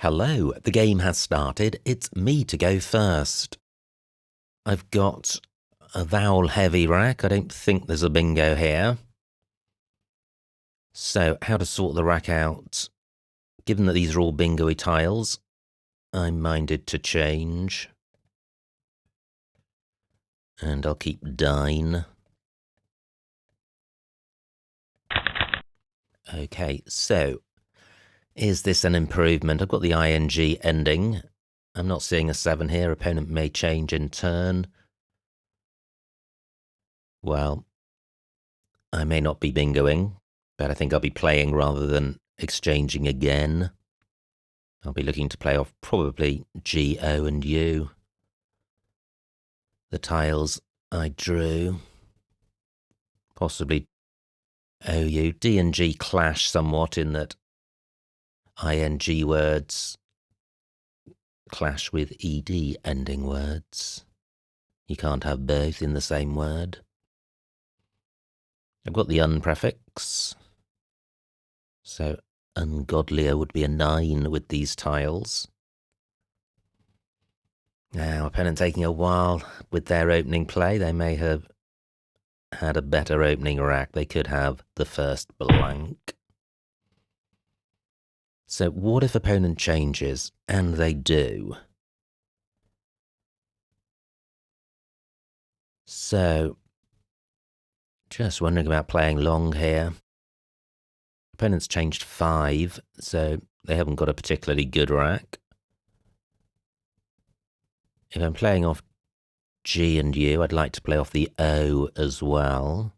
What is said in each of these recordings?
Hello, the game has started. It's me to go first. I've got a vowel-heavy rack. I don't think there's a bingo here. So, how to sort the rack out? Given that these are all bingo-y tiles, I'm minded to change. And I'll keep dine. Okay, so is this an improvement? I've got the ing ending. I'm not seeing a 7 here. Opponent may change in turn. Well, I may not be bingoing, but I think I'll be playing rather than exchanging again. I'll be looking to play off probably G, O and U. The tiles I drew. Possibly OU. D and G clash somewhat in that ing words clash with ed ending words. You can't have both in the same word. I've got the un prefix. So ungodlier would be a 9 with these tiles. Now, opponent taking a while with their opening play. They may have had a better opening rack. They could have the first blank. So what if opponent changes? And they do. So, just wondering about playing long here. Opponent's changed 5, so they haven't got a particularly good rack. If I'm playing off G and U, I'd like to play off the O as well.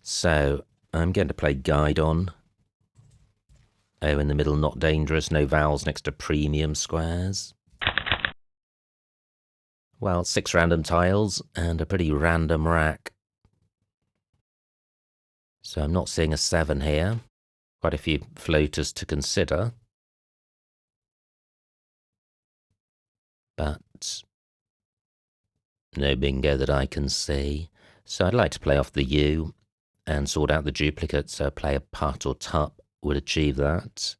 So, I'm going to play guide on. O in the middle, not dangerous. No vowels next to premium squares. Well, 6 random tiles and a pretty random rack. So I'm not seeing a 7 here. Quite a few floaters to consider. But no bingo that I can see. So I'd like to play off the U and sort out the duplicate. So play a putt or tup would achieve that.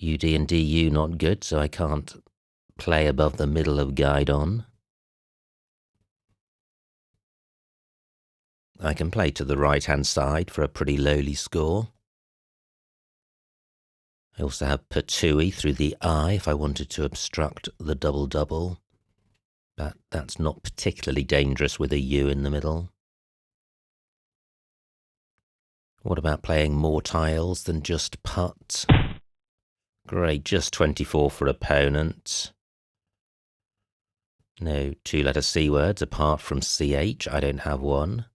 UD and DU not good, so I can't play above the middle of guide on. I can play to the right-hand side for a pretty lowly score. I also have Patui through the I if I wanted to obstruct the double-double. But that's not particularly dangerous with a U in the middle. What about playing more tiles than just putt? Great, just 24 for opponent. No 2-letter C words apart from CH. I don't have one.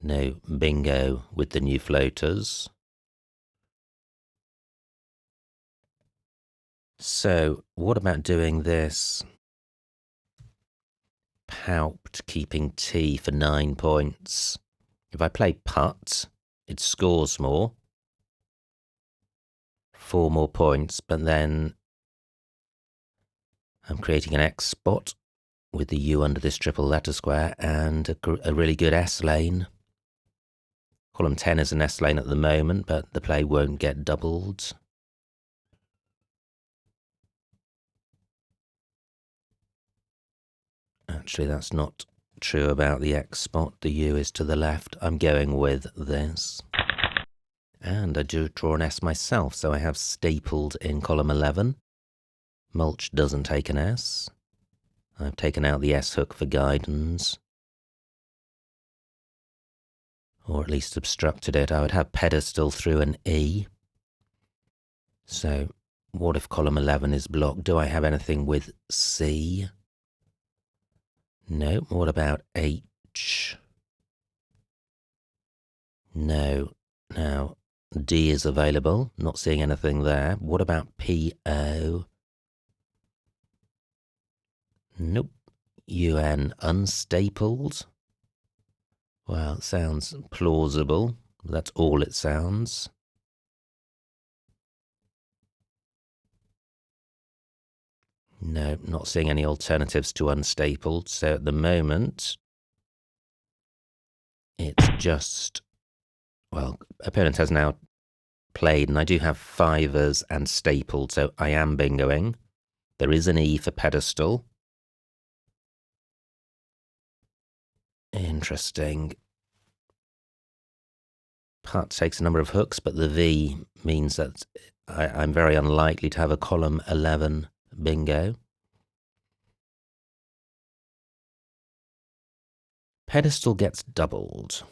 No bingo with the new floaters. So, what about doing this? Paupt keeping T for 9 points. If I play putt, it scores more. 4 more points, but then I'm creating an X spot with the U under this triple letter square and a really good S lane. Column 10 is an S lane at the moment, but the play won't get doubled. Actually, that's not true about the X spot. The U is to the left. I'm going with this. And I do draw an S myself, so I have stapled in column 11. Mulch doesn't take an S. I've taken out the S hook for guidance. Or at least obstructed it. I would have pedestal through an E. So, what if column 11 is blocked? Do I have anything with C? No. What about H? No. Now, D is available. Not seeing anything there. What about PO? Nope. UN unstapled. Well, it sounds plausible. That's all it sounds. No, not seeing any alternatives to unstapled. So at the moment, it's just well, opponent has now played, and I do have fivers and stapled, so I am bingoing. There is an E for pedestal. Interesting. Putt takes a number of hooks, but the V means that I'm very unlikely to have a column 11 bingo. Pedestal gets doubled.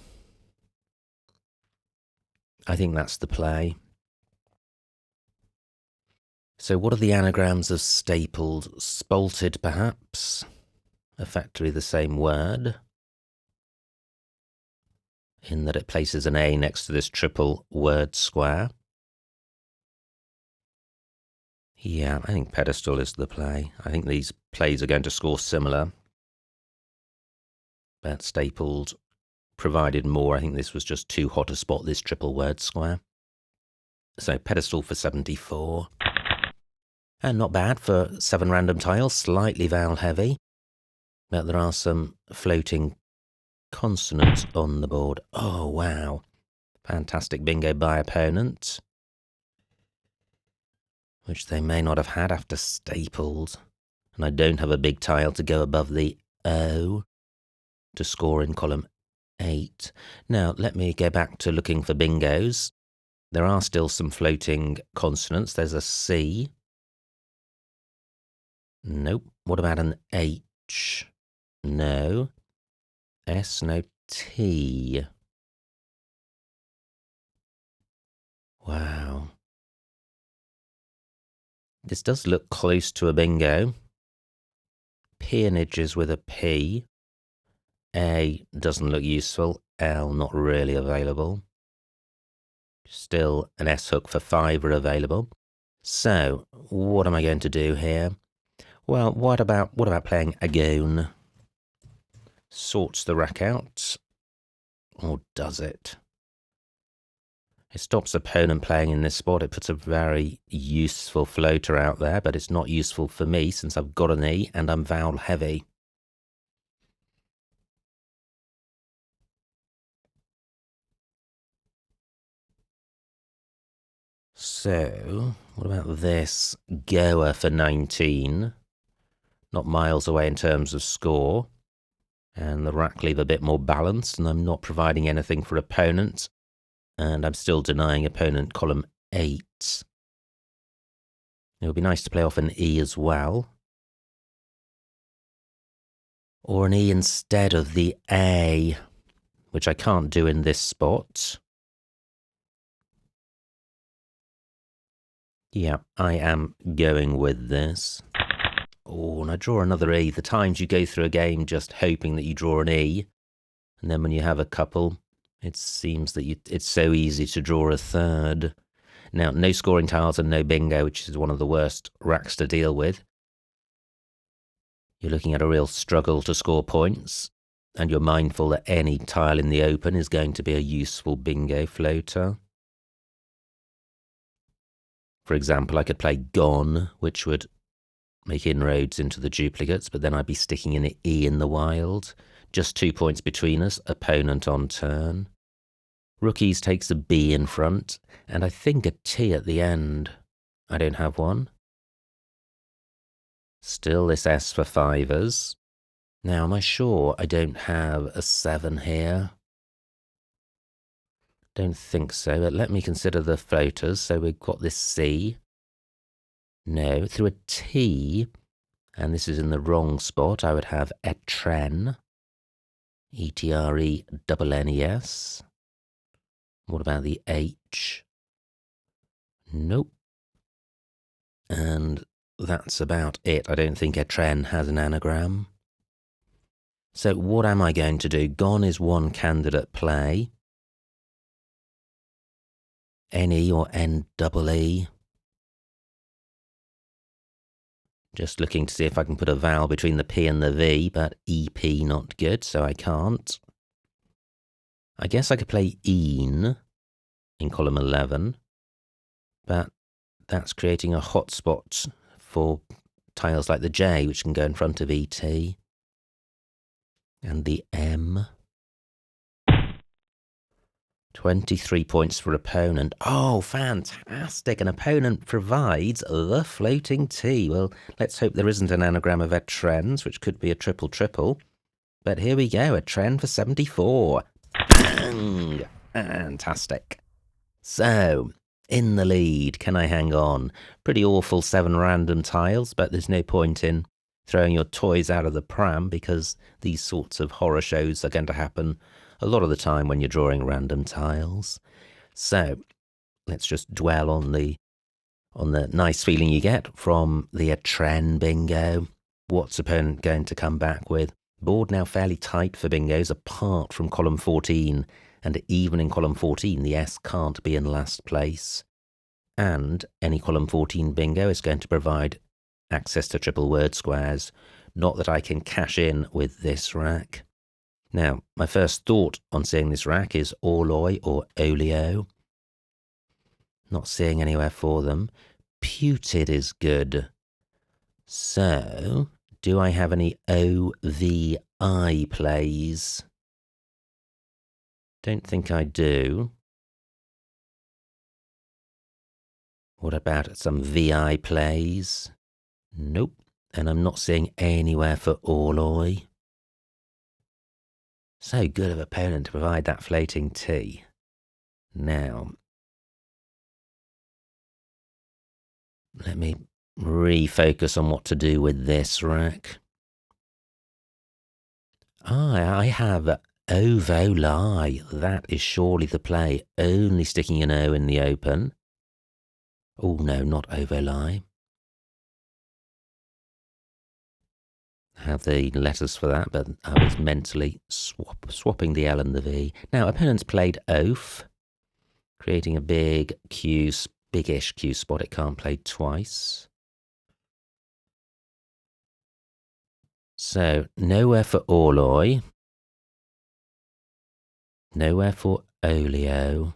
I think that's the play. So what are the anagrams of stapled? Spalted, perhaps? Effectively the same word, in that it places an A next to this triple word square. Yeah, I think pedestal is the play. I think these plays are going to score similar. But stapled provided more. I think this was just too hot a spot, this triple word square. So pedestal for 74. And not bad for 7 random tiles, slightly vowel heavy. But there are some floating consonants on the board. Oh, wow. Fantastic bingo by opponent, which they may not have had after stapled. And I don't have a big tile to go above the O to score in column 8. Now, let me go back to looking for bingos. There are still some floating consonants. There's a C. Nope. What about an H? No. S, no. T. Wow. This does look close to a bingo. Peonages with a P. A doesn't look useful. L not really available. Still an S hook for 5 are available. So what am I going to do here? Well, what about playing Agone? Sorts the rack out. Or does it? It stops opponent playing in this spot. It puts a very useful floater out there, but it's not useful for me since I've got an E and I'm vowel heavy. So, what about this? Goer for 19. Not miles away in terms of score. And the rack leave a bit more balanced, and I'm not providing anything for opponent. And I'm still denying opponent column 8. It would be nice to play off an E as well. Or an E instead of the A, which I can't do in this spot. Yeah, I am going with this. Oh, and I draw another E. The times you go through a game just hoping that you draw an E, and then when you have a couple, it seems that it's so easy to draw a third. Now, no scoring tiles and no bingo, which is one of the worst racks to deal with. You're looking at a real struggle to score points, and you're mindful that any tile in the open is going to be a useful bingo floater. For example, I could play Gone, which would make inroads into the duplicates, but then I'd be sticking an E in the wild. Just 2 points between us, opponent on turn. Rookies takes a B in front, and I think a T at the end. I don't have one. Still this S for fivers. Now, am I sure I don't have a 7 here? Don't think so, but let me consider the floaters. So we've got this C. No, through a T, and this is in the wrong spot, I would have etren. E-T-R-E-N-N-E-S. What about the H? Nope. And that's about it. I don't think etren has an anagram. So what am I going to do? Gone is one candidate play. N-E or N-double-E. Just looking to see if I can put a vowel between the P and the V, but EP not good, so I can't. I guess I could play een in column 11, but that's creating a hotspot for tiles like the J, which can go in front of ET, and the M. 23 points for opponent. Oh, fantastic. An opponent provides the floating T. Well, let's hope there isn't an anagram of a trends, which could be a triple. But here we go, a trend for 74. Bang! Fantastic. So, in the lead, can I hang on? Pretty awful 7 random tiles, but there's no point in throwing your toys out of the pram because these sorts of horror shows are going to happen a lot of the time when you're drawing random tiles. So let's just dwell on the nice feeling you get from the Tren bingo. What's opponent going to come back with? Board now fairly tight for bingos apart from column 14, and even in column 14 the S can't be in last place. And any column 14 bingo is going to provide access to triple word squares. Not that I can cash in with this rack. Now, my first thought on seeing this rack is Orloy or Olio. Not seeing anywhere for them. Puted is good. So, do I have any OVI plays? Don't think I do. What about some VI plays? Nope. And I'm not seeing anywhere for Orloy. So good of opponent to provide that floating T. Now, let me refocus on what to do with this rack. I have Ovoli. That is surely the play. Only sticking an O in the open. Oh no, not Ovoli. Have the letters for that, but I was mentally swapping the L and the V. Now, opponents played Oaf, creating a big Q, big-ish Q spot. It can't play twice. So, nowhere for Orloy. Nowhere for Olio.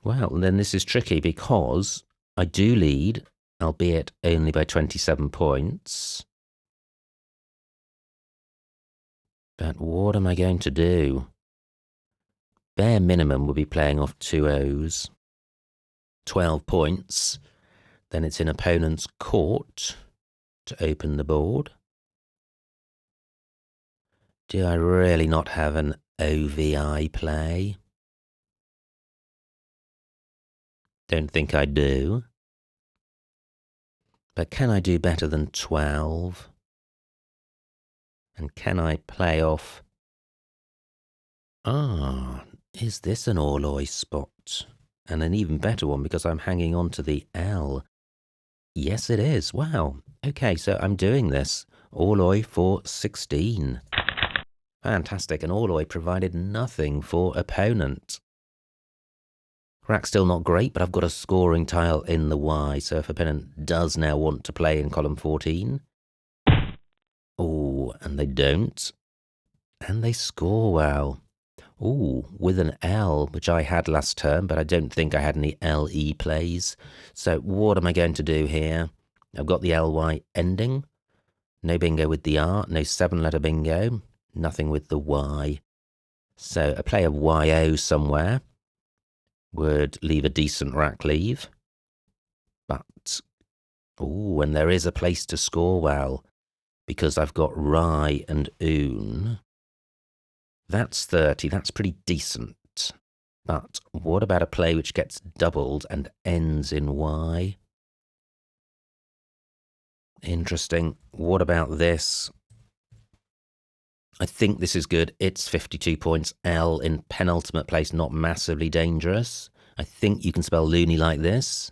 Well, then this is tricky because I do lead, albeit only by 27 points. But what am I going to do? Bare minimum would be playing off 2 O's. 12 points. Then it's in opponent's court to open the board. Do I really not have an OVI play? Don't think I do. But can I do better than 12? And can I play off... is this an Orloy spot? And an even better one because I'm hanging on to the L. Yes, it is. Wow. Okay, so I'm doing this. Orloy for 16. Fantastic. And Orloy provided nothing for opponent. Rack's still not great, but I've got a scoring tile in the Y, so if opponent does now want to play in column 14... Oh, and they don't. And they score well. Oh, with an L, which I had last term, but I don't think I had any LE plays. So what am I going to do here? I've got the LY ending. No bingo with the R, no 7-letter bingo. Nothing with the Y. So a play of YO somewhere would leave a decent rack leave. But, oh, and there is a place to score well, because I've got Rye and Oon. That's 30, that's pretty decent. But what about a play which gets doubled and ends in Y? Interesting. What about this? I think this is good. It's 52 points. L in penultimate place, not massively dangerous. I think you can spell loony like this.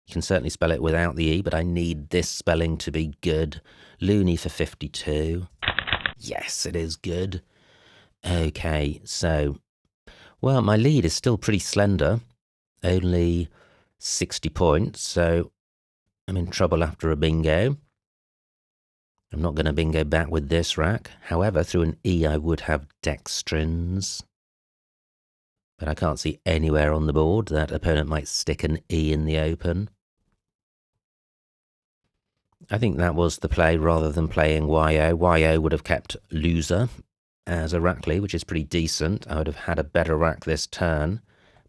You can certainly spell it without the E, but I need this spelling to be good. Loony for 52. Yes, it is good. Okay, so, well, my lead is still pretty slender. Only 60 points, so I'm in trouble after a bingo. I'm not going to bingo back with this rack. However, through an E, I would have dextrins. But I can't see anywhere on the board that opponent might stick an E in the open. I think that was the play rather than playing YO. YO would have kept loser, as a rack lead, which is pretty decent. I would have had a better rack this turn,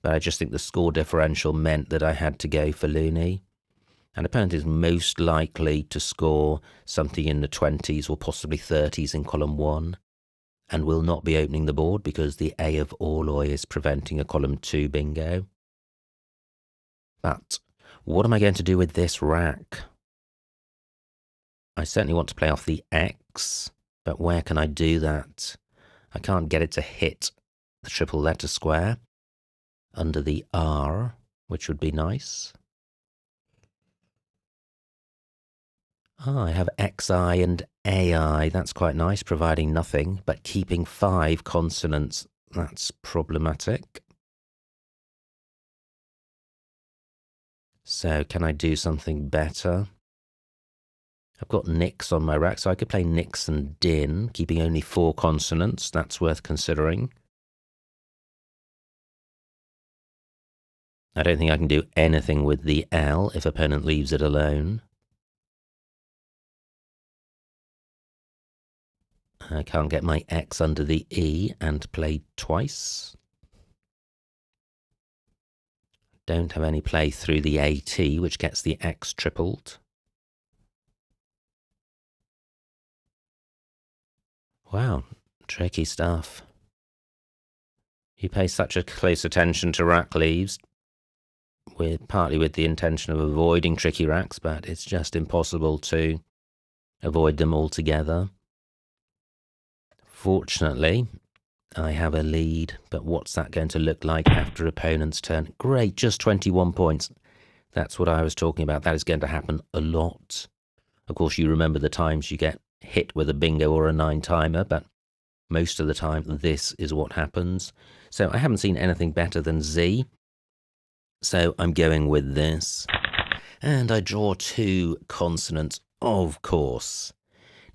but I just think the score differential meant that I had to go for Looney. An opponent is most likely to score something in the 20s or possibly 30s in column 1, and will not be opening the board because the A of Orloy is preventing a column 2 bingo. But what am I going to do with this rack? I certainly want to play off the X, but where can I do that? I can't get it to hit the triple letter square under the R, which would be nice. I have XI and AI. That's quite nice, providing nothing, but keeping 5 consonants. That's problematic. So can I do something better? I've got Nix on my rack, so I could play Nix and Din, keeping only 4 consonants. That's worth considering. I don't think I can do anything with the L if opponent leaves it alone. I can't get my X under the E and play twice. Don't have any play through the AT, which gets the X tripled. Wow, tricky stuff. You pay such a close attention to rack leaves, partly with the intention of avoiding tricky racks, but it's just impossible to avoid them altogether. Fortunately, I have a lead, but what's that going to look like after opponent's turn? Great, just 21 points. That's what I was talking about. That is going to happen a lot. Of course, you remember the times you get hit with a bingo or a 9-timer, but most of the time this is what happens. So I haven't seen anything better than Z. So I'm going with this. And I draw 2 consonants, of course.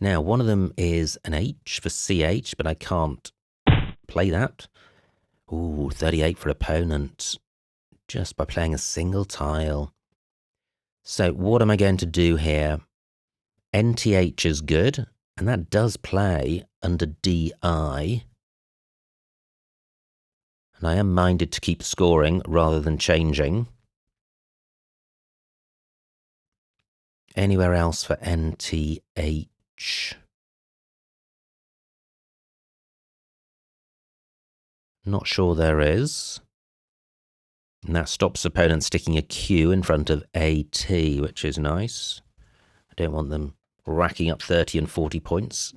Now, one of them is an H for CH, but I can't play that. Ooh, 38 for opponent, just by playing a single tile. So what am I going to do here? NTH is good, and that does play under DI. And I am minded to keep scoring rather than changing. Anywhere else for NTH? Not sure there is. And that stops opponents sticking a Q in front of AT, which is nice. I don't want them racking up 30 and 40 points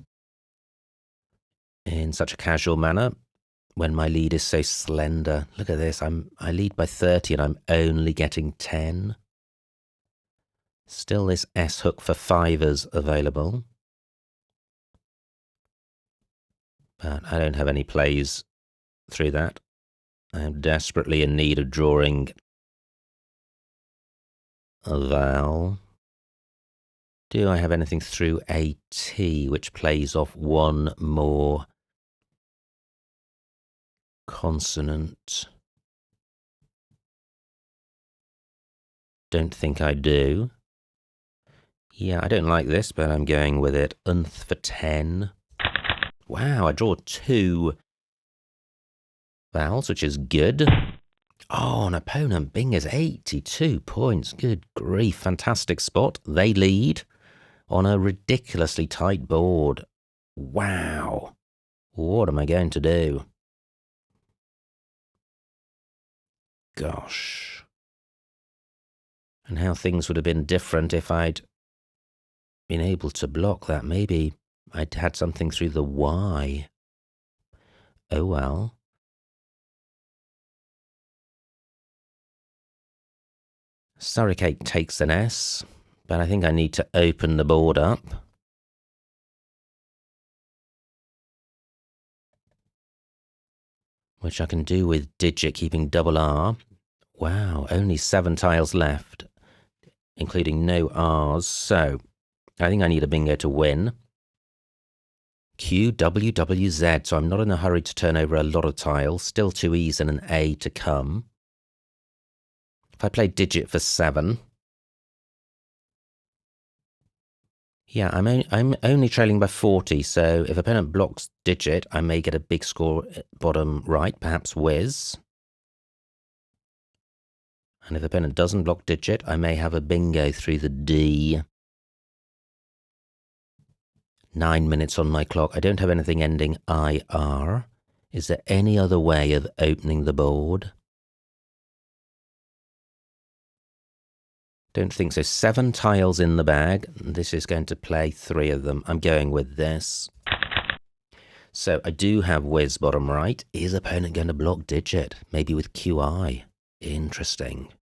in such a casual manner when my lead is so slender. Look at this, I lead by 30 and I'm only getting 10. Still this S hook for 5ers available. But I don't have any plays through that. I am desperately in need of drawing a vowel. Do I have anything through AT which plays off 1 more consonant? Don't think I do. Yeah, I don't like this, but I'm going with it. Unth for 10. Wow, I draw 2 vowels, which is good. Oh, an opponent bingo's 82 points. Good grief, fantastic spot. They lead on a ridiculously tight board. Wow. What am I going to do? Gosh. And how things would have been different if I'd been able to block that. Maybe I'd had something through the Y. Oh well. Surricate takes an S, but I think I need to open the board up. Which I can do with digit keeping double R. Wow, only 7 tiles left, including no R's, so I think I need a bingo to win. Q, W, W, Z, so I'm not in a hurry to turn over a lot of tiles, still 2 E's and an A to come. If I play digit for 7, Yeah, I'm only trailing by 40, so if opponent blocks digit, I may get a big score bottom right, perhaps whiz. And if opponent doesn't block digit, I may have a bingo through the D. 9 minutes on my clock. I don't have anything ending IR. Is there any other way of opening the board? Don't think so. 7 tiles in the bag. This is going to play 3 of them. I'm going with this. So I do have whiz bottom right. Is opponent going to block digit? Maybe with QI. Interesting.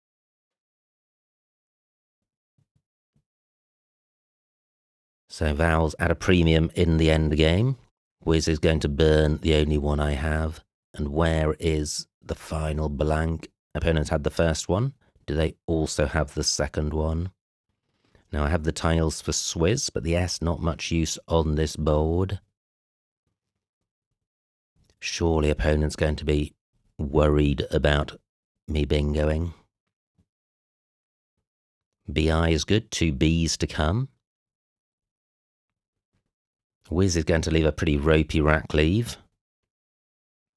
So vowels at a premium in the end game. Whiz is going to burn the only one I have. And where is the final blank? Opponents had the first one. Do they also have the second one? Now I have the tiles for Swizz, but the S not much use on this board. Surely opponent's going to be worried about me bingoing. BI is good, 2 Bs to come. Whiz is going to leave a pretty ropey rack leave,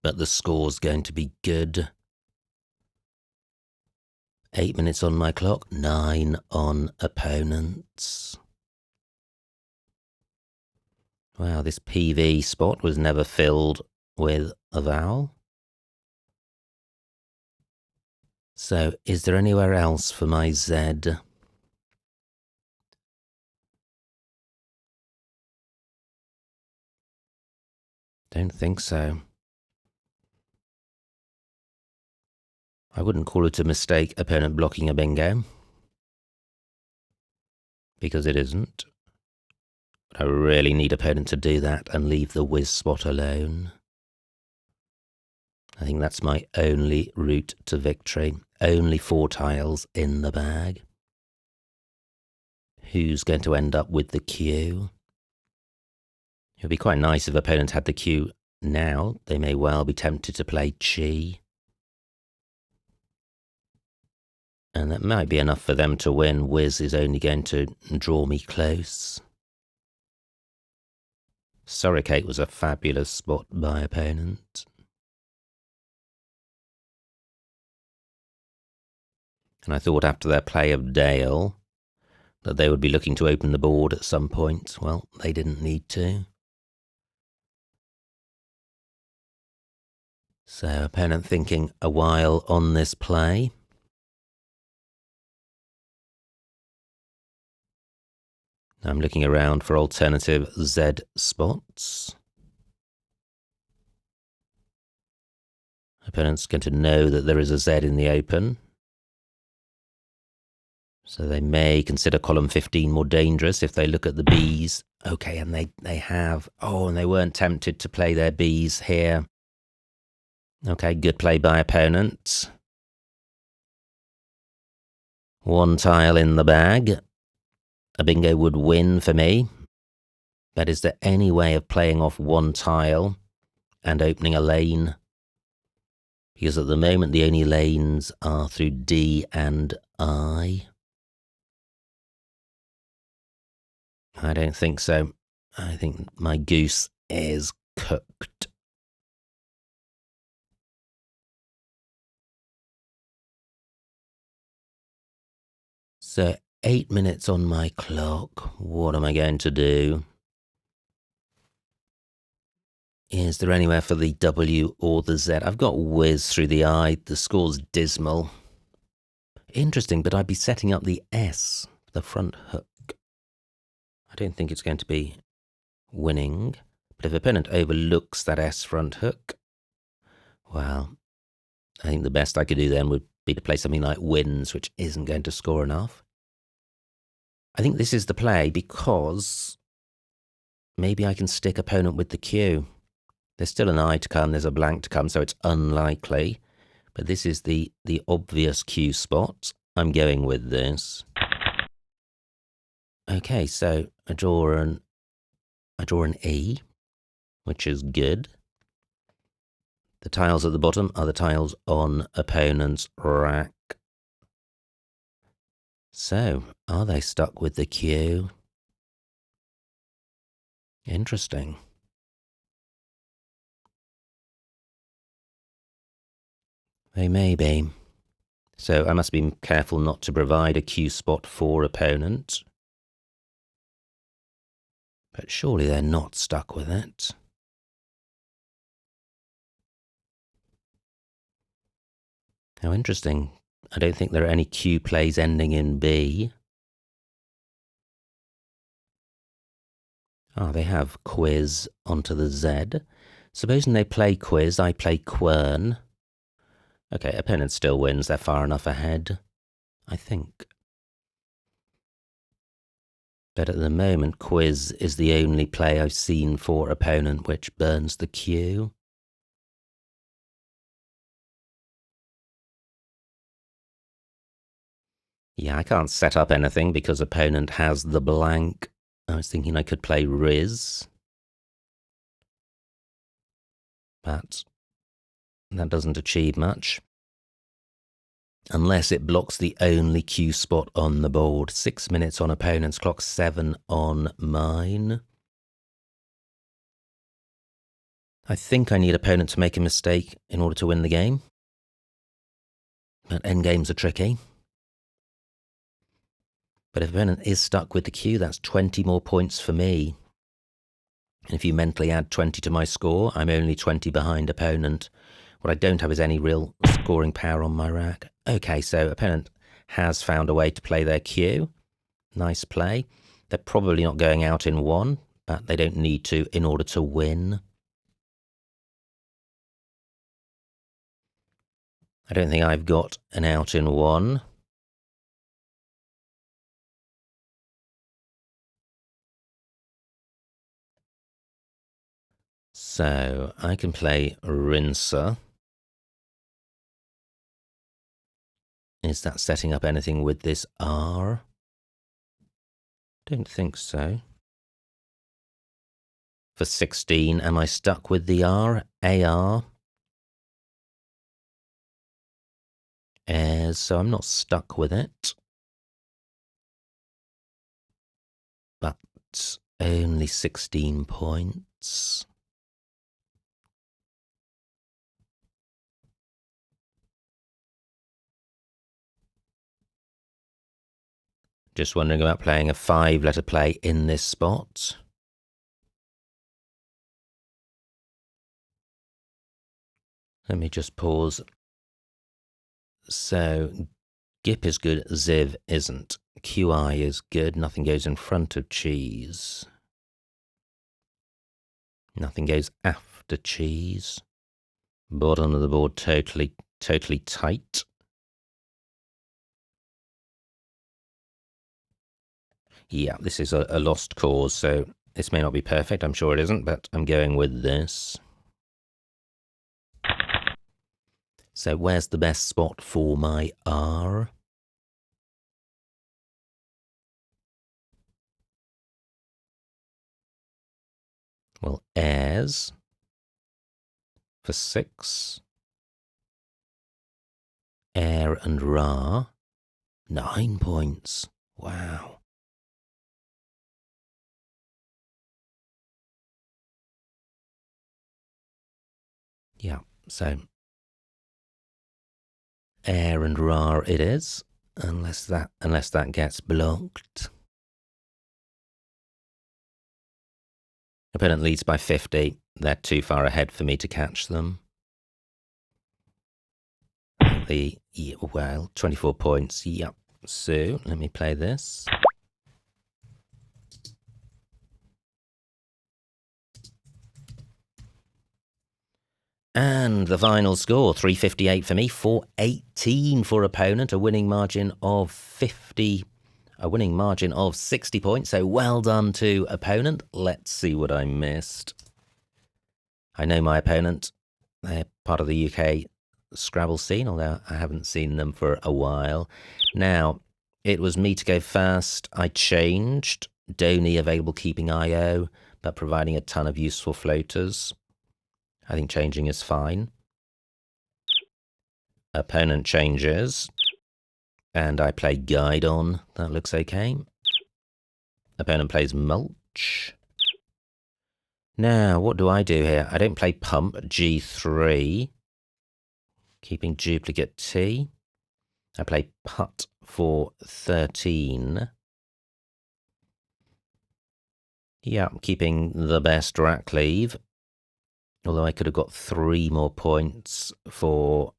but the score's going to be good. 8 minutes on my clock, 9 on opponents. Wow, this PV spot was never filled with a vowel. So, is there anywhere else for my Z? Don't think so. I wouldn't call it a mistake, opponent blocking a bingo, because it isn't. But I really need opponent to do that and leave the whiz spot alone. I think that's my only route to victory. Only 4 tiles in the bag. Who's going to end up with the Q? It would be quite nice if opponents had the Q now. They may well be tempted to play Chi. And that might be enough for them to win. Whiz is only going to draw me close. Surricate was a fabulous spot by opponent. And I thought after their play of Dale that they would be looking to open the board at some point. Well, they didn't need to. So opponent thinking a while on this play. I'm looking around for alternative Z spots. Opponent's going to know that there is a Z in the open. So they may consider column 15 more dangerous if they look at the Bs. Okay, and they have. Oh, and they weren't tempted to play their Bs here. Okay, good play by opponent. 1 tile in the bag. A bingo would win for me. But is there any way of playing off 1 tile and opening a lane? Because at the moment the only lanes are through D and I. I don't think so. I think my goose is cooked. So 8 minutes on my clock. What am I going to do? Is there anywhere for the W or the Z? I've got whiz through the I. The score's dismal. Interesting, but I'd be setting up the S, the front hook. I don't think it's going to be winning. But if opponent overlooks that S front hook, well, I think the best I could do then would be to play something like wins, which isn't going to score enough. I think this is the play because maybe I can stick opponent with the Q. There's still an I to come, there's a blank to come, so it's unlikely. But this is the obvious Q spot. I'm going with this. Okay, so I draw an E, which is good. The tiles at the bottom are the tiles on opponent's rack. So, are they stuck with the Q? Interesting. They may be. So I must be careful not to provide a Q spot for opponent. But surely they're not stuck with it. How interesting. I don't think there are any Q plays ending in B. Ah, they have quiz onto the Z. Supposing they play quiz, I play quern. Okay, opponent still wins. They're far enough ahead, I think. But at the moment, quiz is the only play I've seen for opponent which burns the Q. Yeah, I can't set up anything because opponent has the blank. I was thinking I could play Riz. But that doesn't achieve much. Unless it blocks the only Q spot on the board. 6 minutes on opponent's clock, 7 on mine. I think I need opponent to make a mistake in order to win the game. But endgames are tricky. But if opponent is stuck with the Q, that's 20 more points for me. And if you mentally add 20 to my score, I'm only 20 behind opponent. What I don't have is any real scoring power on my rack. Okay, so opponent has found a way to play their Q. Nice play. They're probably not going out in 1, but they don't need to in order to win. I don't think I've got an out in 1. So I can play Rinser. Is that setting up anything with this R? Don't think so. For 16, am I stuck with the R? AR? Airs, so I'm not stuck with it. But only 16 points. Just wondering about playing a 5-letter play in this spot. Let me just pause. So, GIP is good, Ziv isn't. QI is good, nothing goes in front of cheese. Nothing goes after cheese. Bottom of the board totally tight. Yeah, this is a lost cause, so this may not be perfect. I'm sure it isn't, but I'm going with this. So where's the best spot for my R? Well, airs for 6. Air and Ra, 9 points. Wow. Yeah, so Air and Ra it is, unless that gets blocked. Opponent leads by 50. They're too far ahead for me to catch them. Well, 24 points. Yep. So let me play this. And the final score, 358 for me, 418 for opponent, a winning margin of 60 points. So well done to opponent. Let's see what I missed. I know my opponent. They're part of the UK Scrabble scene, although I haven't seen them for a while. Now, it was me to go first. I changed. Donny available keeping IO, but providing a ton of useful floaters. I think changing is fine. Opponent changes. And I play Guide on. That looks okay. Opponent plays Mulch. Now, what do I do here? I don't play pump, G3, keeping duplicate T. I play putt for 13. Yeah, keeping the best rack leave. Although I could have got 3 more points for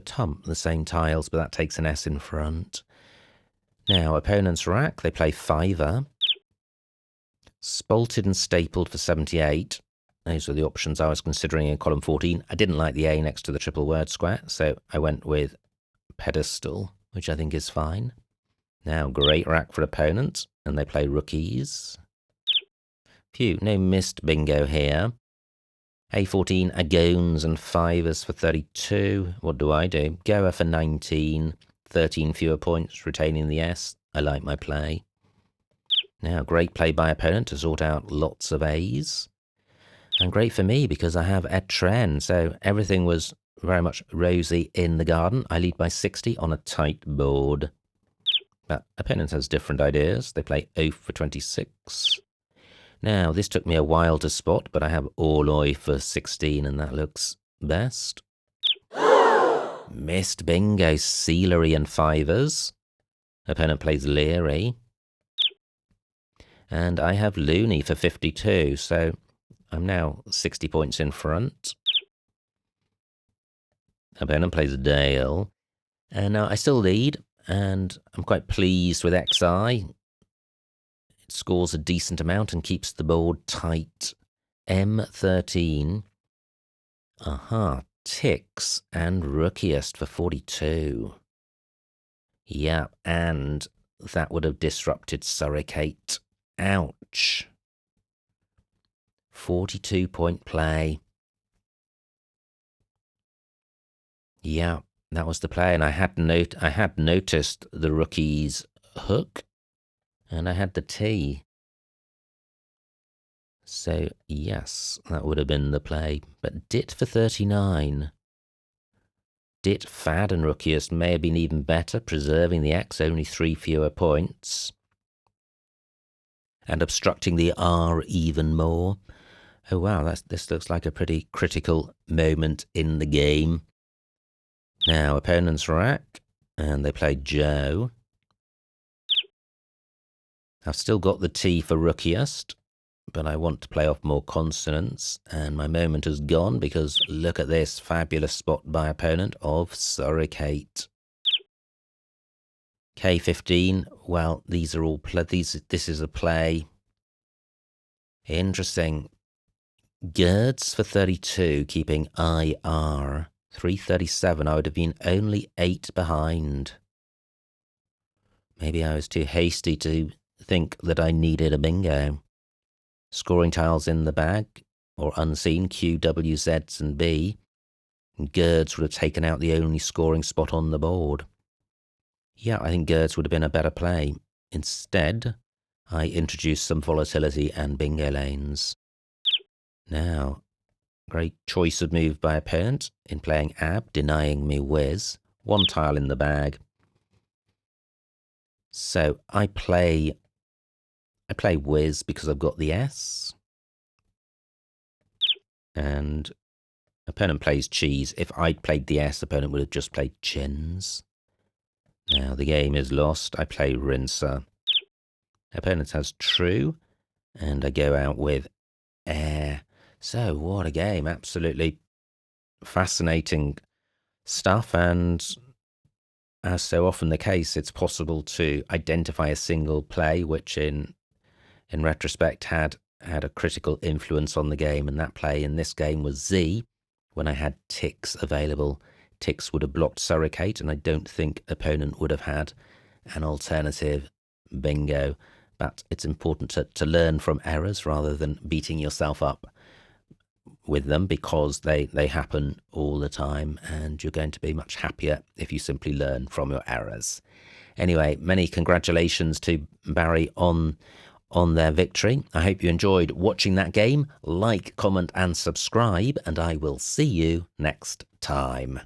tump, the same tiles, but that takes an S in front. Now, opponent's rack, they play fiver. Spalted and stapled for 78. Those were the options I was considering in column 14. I didn't like the A next to the triple word square, so I went with pedestal, which I think is fine. Now, great rack for opponent, and they play rookies. Phew, no missed bingo here. A14, agones and fivers for 32. What do I do? Goer for 19, 13 fewer points, retaining the S. I like my play. Now, great play by opponent to sort out lots of A's. And great for me because I have a trend, so everything was very much rosy in the garden. I lead by 60 on a tight board. But opponent has different ideas. They play oaf for 26. Now, this took me a while to spot, but I have Orloy for 16, and that looks best. Missed bingo, Sealery and fivers. Opponent plays Leary. And I have Looney for 52, so I'm now 60 points in front. Opponent plays Dale. And now I still lead, and I'm quite pleased with XI. It scores a decent amount and keeps the board tight. M13. Aha, ticks and rookiest for 42. Yeah, and that would have disrupted Surricate. Ouch. 42-point play. Yeah, that was the play, and I had noticed the rookie's hook, and I had the T. So, yes, that would have been the play. But dit for 39. Dit, fad, and rookiest may have been even better, preserving the X, only 3 fewer points. And obstructing the R even more. Oh wow, this looks like a pretty critical moment in the game. Now, opponent's rack, and they play Joe. I've still got the T for rookiest, but I want to play off more consonants, and my moment has gone because look at this fabulous spot by opponent of Surricate. K15, well, these are all this is a play. Interesting. Girds for 32, keeping IR. 337, I would have been only 8 behind. Maybe I was too hasty to think that I needed a bingo. Scoring tiles in the bag, or unseen, Q, W, Zs and B. And Girds would have taken out the only scoring spot on the board. Yeah, I think Girds would have been a better play. Instead, I introduced some volatility and bingo lanes. Now, great choice of move by opponent in playing Ab, denying me Whiz. 1 tile in the bag. So I play Whiz because I've got the S. And opponent plays Cheese. If I'd played the S, opponent would have just played Chins. Now the game is lost. I play Rinser. Opponent has True. And I go out with Air. So, what a game. Absolutely fascinating stuff. And as so often the case, it's possible to identify a single play, which in retrospect had a critical influence on the game. And that play in this game was Z. When I had ticks available, ticks would have blocked Surricate, and I don't think opponent would have had an alternative bingo. But it's important to learn from errors rather than beating yourself up with them, because they happen all the time, and you're going to be much happier if you simply learn from your errors. Anyway, many congratulations to Barry on their victory. I hope you enjoyed watching that game. Like, comment and subscribe, and I will see you next time.